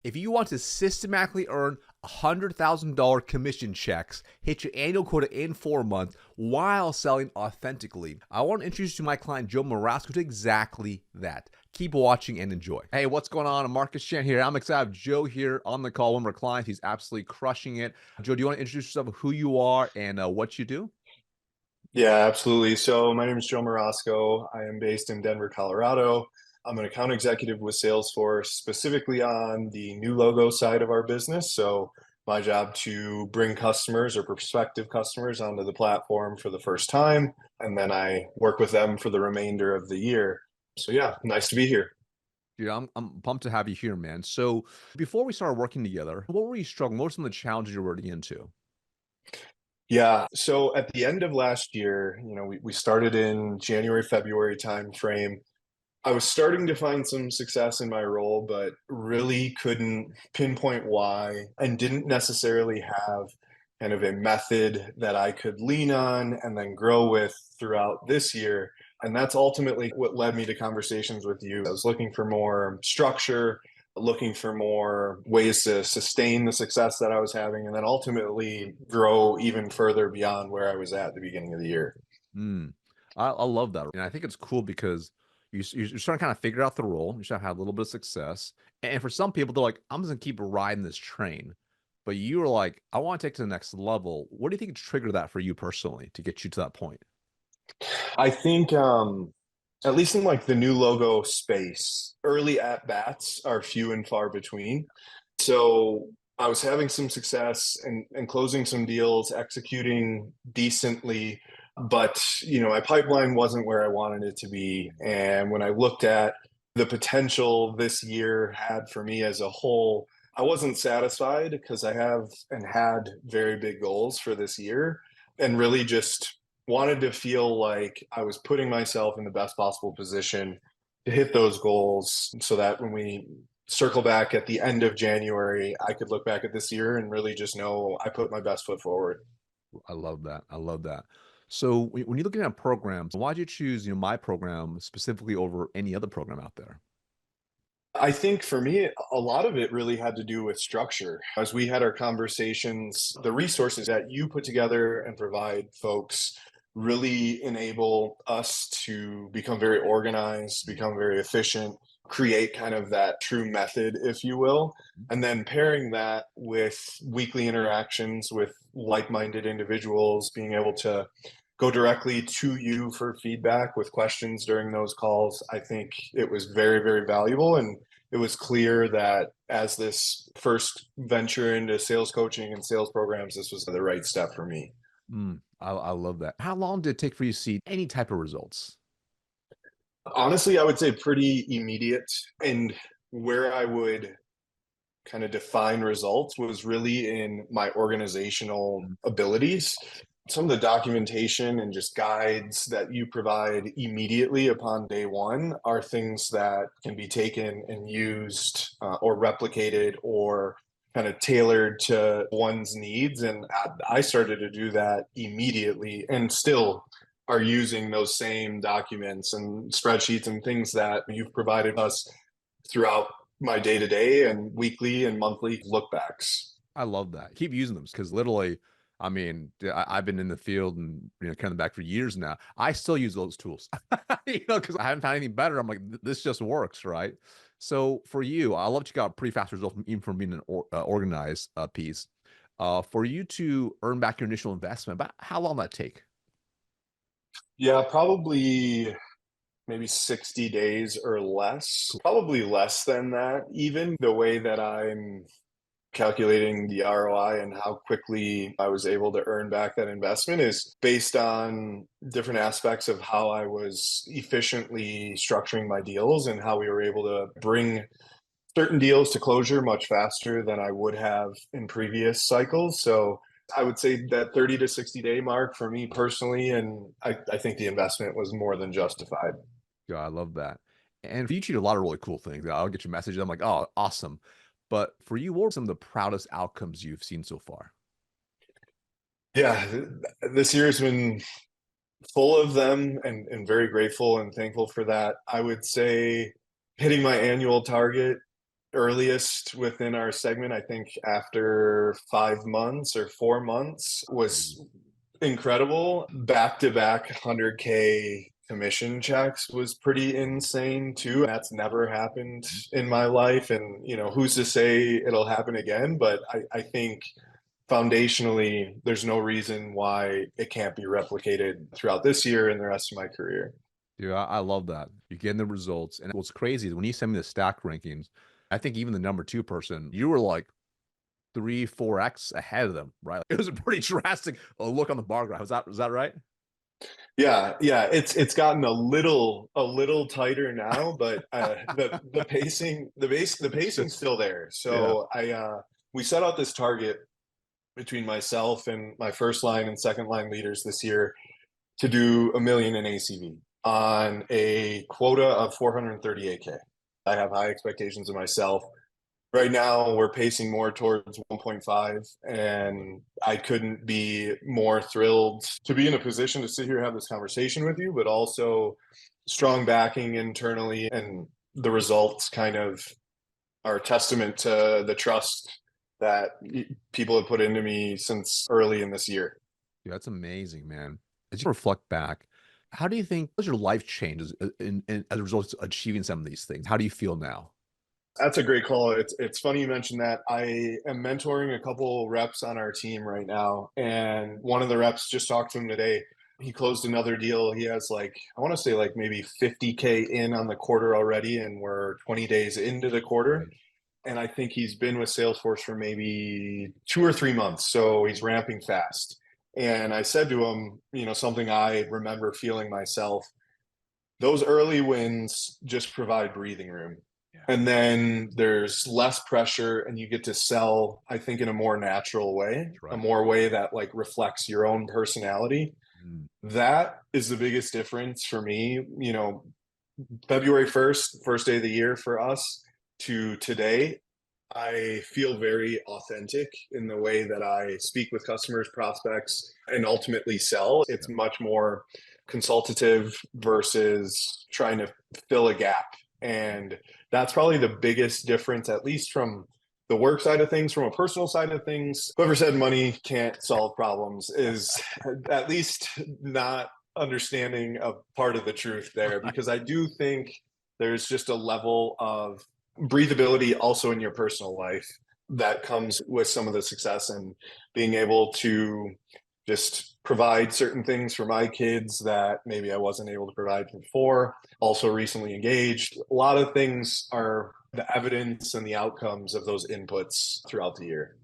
If you want to systematically earn $100,000 commission checks, hit your annual quota in 4 months while selling authentically, I want to introduce you to my client, Joe Marasco, to exactly that. Keep watching and enjoy. Hey, what's going on? I'm Marcus Chan here. I'm excited to have Joe here on the call, one of our clients. He's absolutely crushing it. Joe, do you want to introduce yourself, who you are and what you do? Yeah, absolutely. So my name is Joe Marasco. I am based in Denver, Colorado. I'm an account executive with Salesforce, specifically on the new logo side of our business. So my job to bring customers or prospective customers onto the platform for the first time, and then I work with them for the remainder of the year. So yeah, nice to be here. Dude, I'm pumped to have you here, man. So before we started working together, what were you struggling? What were some of the challenges you're running into? Yeah. So at the end of last year, we started in January, February timeframe. I was starting to find some success in my role, but really couldn't pinpoint why and didn't necessarily have kind of a method that I could lean on and then grow with throughout this year. And that's ultimately what led me to conversations with you. I was looking for more structure, looking for more ways to sustain the success that I was having, and then ultimately grow even further beyond where I was at the beginning of the year. Mm, I love that. And I think it's cool because you're starting to kind of figure out the role. You should have had a little bit of success. And for some people, they're like, I'm just going to keep riding this train. But you were like, I want to take it to the next level. What do you think triggered that for you personally to get you to that point? I think at least in like the new logo space, early at bats are few and far between. So I was having some success and closing some deals, executing decently, but my pipeline wasn't where I wanted it to be. And when I looked at the potential this year had for me as a whole, I wasn't satisfied because I have and had very big goals for this year and really just wanted to feel like I was putting myself in the best possible position to hit those goals so that when we circle back at the end of January, I could look back at this year and really just know I put my best foot forward. I love that. I love that. So when you're looking at programs, why'd you choose, my program specifically over any other program out there? I think for me, a lot of it really had to do with structure. As we had our conversations, the resources that you put together and provide folks really enable us to become very organized, become very efficient, create kind of that true method, if you will. And then pairing that with weekly interactions with like minded individuals, being able to go directly to you for feedback with questions during those calls. I think it was very, very valuable. And it was clear that as this first venture into sales coaching and sales programs, this was the right step for me. I love that. How long did it take for you to see any type of results? Honestly, I would say pretty immediate. And where I would kind of define results was really in my organizational Mm, abilities. Some of the documentation and just guides that you provide immediately upon day one are things that can be taken and used or replicated or kind of tailored to one's needs. And I started to do that immediately and still are using those same documents and spreadsheets and things that you've provided us throughout my day to day and weekly and monthly look backs. I love that. Keep using them because literally, I mean, I've been in the field and kind of back for years now. I still use those tools, because I haven't found anything better. I'm like, this just works, right? So for you, I love that you got a pretty fast result from even from being an organized piece. For you to earn back your initial investment, about how long that take? Yeah, probably maybe 60 days or less, Cool. probably less than that. Even the way that I'm calculating the ROI and how quickly I was able to earn back that investment is based on different aspects of how I was efficiently structuring my deals and how we were able to bring certain deals to closure much faster than I would have in previous cycles. So I would say that 30 to 60 day mark for me personally, and I think the investment was more than justified. Yeah, I love that. And you cheat a lot of really cool things. I'll get your message. I'm like, oh, awesome. But for you, what were some of the proudest outcomes you've seen so far? Yeah, this year has been full of them and very grateful and thankful for that. I would say hitting my annual target earliest within our segment, I think after 5 months or 4 months, was incredible. Back to back 100K commission checks was pretty insane too. That's never happened in my life. And, who's to say it'll happen again? But I think foundationally, there's no reason why it can't be replicated throughout this year and the rest of my career. Dude, I love that. You're getting the results. And what's crazy is when you send me the stack rankings, I think even the number two person, you were like 3, 4x ahead of them, right? It was a pretty drastic look on the bar graph. Was that right? Yeah, it's gotten a little tighter now, but the pacing the pacing's still there. Yeah. So we set out this target between myself and my first line and second line leaders this year to do 1 million in ACV on a quota of 438K. I have high expectations of myself. Right now, we're pacing more towards 1.5, and I couldn't be more thrilled to be in a position to sit here and have this conversation with you, but also strong backing internally, and the results kind of are a testament to the trust that people have put into me since early in this year. Yeah, that's amazing, man. As you reflect back, how do you think has your life changed as a result of achieving some of these things? How do you feel now? That's a great call. It's funny you mentioned that. I am mentoring a couple reps on our team right now, and one of the reps just talked to him today. He closed another deal. He has like I want to say like maybe 50K in on the quarter already, and we're 20 days into the quarter. Right. And I think he's been with Salesforce for maybe 2 or 3 months, so he's ramping fast. And I said to him, something I remember feeling myself, those early wins just provide breathing room. Yeah. And then there's less pressure and you get to sell, I think, in a more natural way, That's a right. more way that like reflects your own personality. Mm. That is the biggest difference for me. February 1st, first day of the year for us to today, I feel very authentic in the way that I speak with customers, prospects, and ultimately sell. Yeah. It's much more consultative versus trying to fill a gap. And that's probably the biggest difference, at least from the work side of things. From a personal side of things, whoever said money can't solve problems is at least not understanding a part of the truth there, because I do think there's just a level of breathability also in your personal life that comes with some of the success, and being able to just provide certain things for my kids that maybe I wasn't able to provide before. Also recently engaged. A lot of things are the evidence and the outcomes of those inputs throughout the year.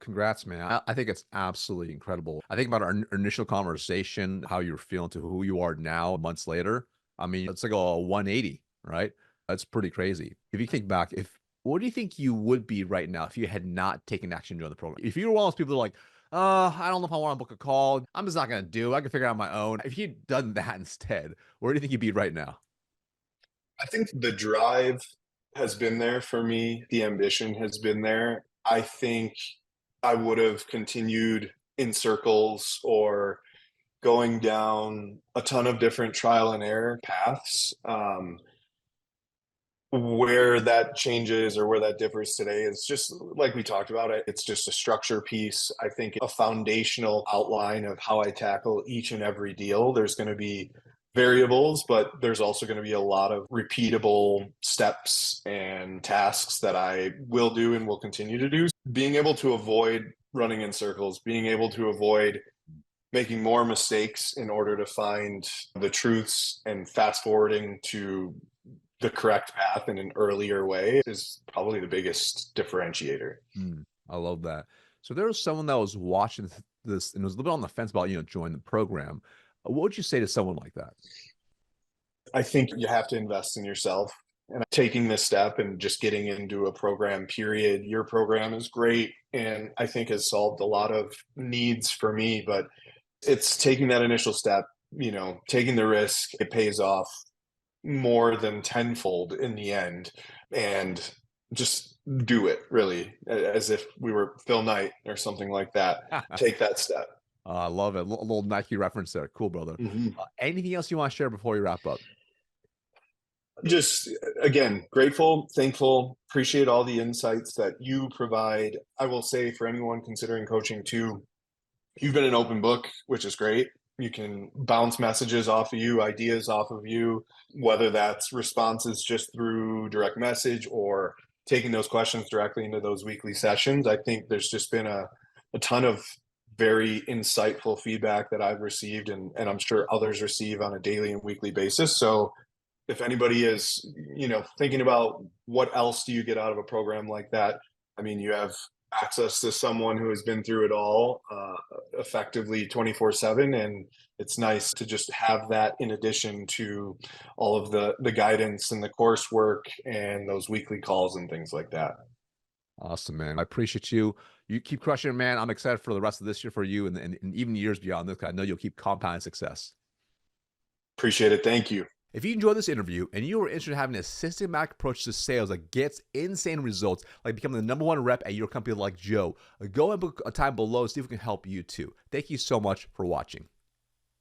Congrats, man. I think it's absolutely incredible. I think about our initial conversation, how you're feeling to who you are now months later. I mean, it's like a 180, right? That's pretty crazy. If you think back, if what do you think you would be right now if you had not taken action during the program? If you were one of those people that are like, I don't know if I want to book a call. I'm just not going to do it. I can figure it out on my own. If you'd done that instead, where do you think you'd be right now? I think the drive has been there for me. The ambition has been there. I think I would have continued in circles or going down a ton of different trial and error paths. Where that changes or where that differs today is just like we talked about it. It's just a structure piece. I think a foundational outline of how I tackle each and every deal. There's going to be variables, but there's also going to be a lot of repeatable steps and tasks that I will do and will continue to do. Being able to avoid running in circles, being able to avoid making more mistakes in order to find the truths and fast forwarding to the correct path in an earlier way is probably the biggest differentiator. I love that. So there was someone that was watching this and was a little bit on the fence about, join the program. What would you say to someone like that? I think you have to invest in yourself, and taking this step and just getting into a program, period. Your program is great and I think has solved a lot of needs for me, but it's taking that initial step, taking the risk. It pays off more than tenfold in the end, and just do it, really, as if we were Phil Knight or something like that. Take that step. I love it. A little, Nike reference there. Cool, brother. Mhm. Anything else you want to share before we wrap up? Just again, grateful, thankful, appreciate all the insights that you provide. I will say for anyone considering coaching too, you've been an open book, which is great. You can bounce messages off of you, ideas off of you, whether that's responses just through direct message or taking those questions directly into those weekly sessions. I think there's just been a ton of very insightful feedback that I've received, and I'm sure others receive on a daily and weekly basis. So if anybody is, thinking about what else do you get out of a program like that, I mean, you have access to someone who has been through it all effectively 24/7, and it's nice to just have that in addition to all of the guidance and the coursework and those weekly calls and things like that. Awesome, man. I appreciate you. You keep crushing it, man. I'm excited for the rest of this year for you and even years beyond this. I know you'll keep compounding success. Appreciate it. Thank you. If you enjoyed this interview and you are interested in having a systematic approach to sales that gets insane results, like becoming the #1 rep at your company like Joe, go and book a time below to see if we can help you too. Thank you so much for watching.